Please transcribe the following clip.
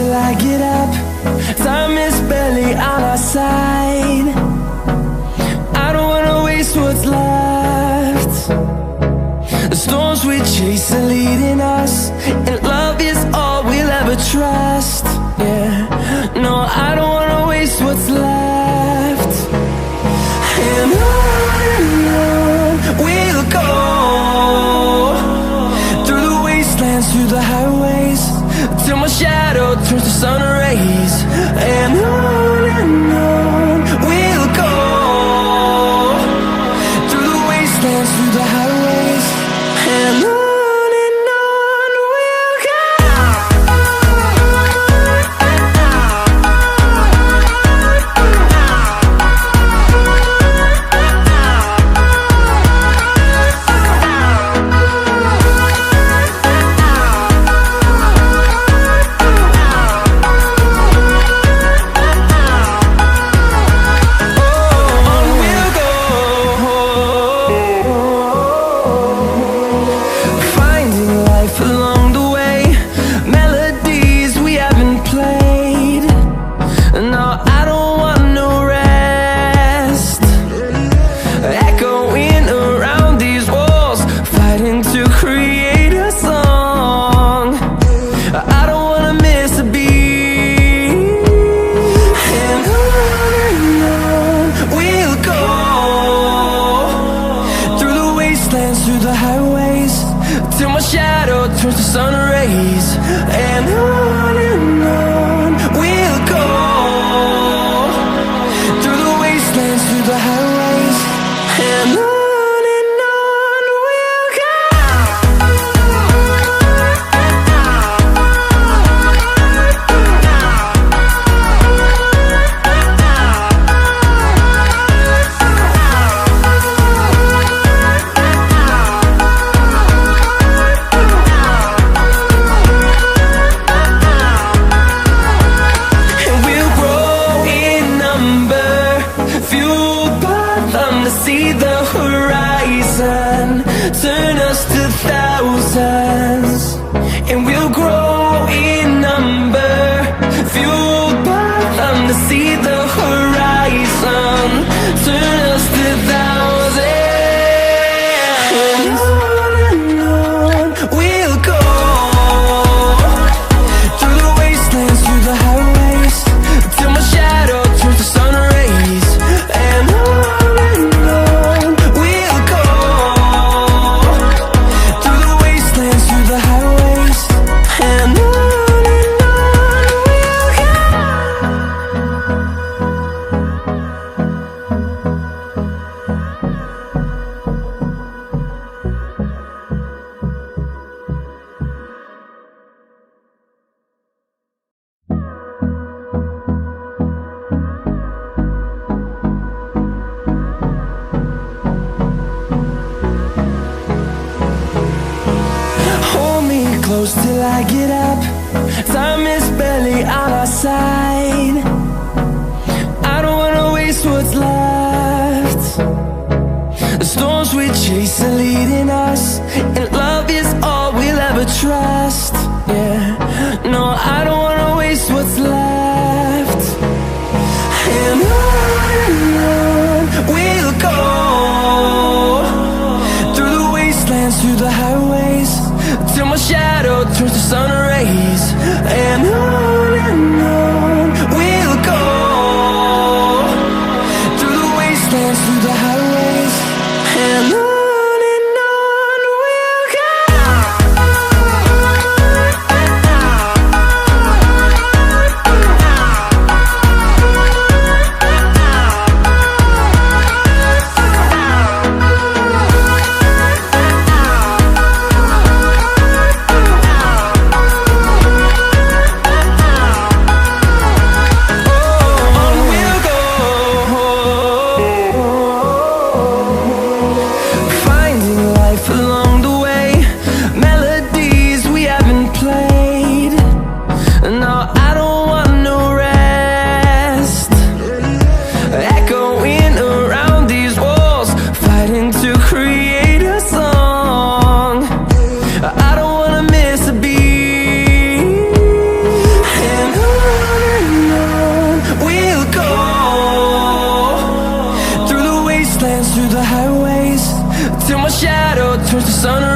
till I get up. Time is barely on our side. I don't wanna waste what's left. The storms we chase are leading us, and love is all we'll ever trust. Yeah, no, I don't wanna waste what's left. And on we'll go, through the wastelands, through the highways, till my shadow turns to sun rays. And on we'll go, through the wastelands, through the highways, and on we'll go. Through the highways, till my shadow turns to sun rays. And on we'll go, through the wastelands, through the highways, and on we'll go. See the horizon, turn us to thousands, and we'll grow in number, fueled by them. To see the horizon, turn us to thousands, and on we'll go, through the wastelands, through the highways, till my shadow turns to sun rays. And close till I get up. Time is barely on our side. I don't wanna waste what's left. The storms we chase are leading us, and love is all we'll ever trust. Yeah, no, I don't wanna waste what's left. And on we'll go, through the wastelands, through the highways, till my shadow turns to sun rays. And on we'll go, through the wastelands, through the highways, and on sun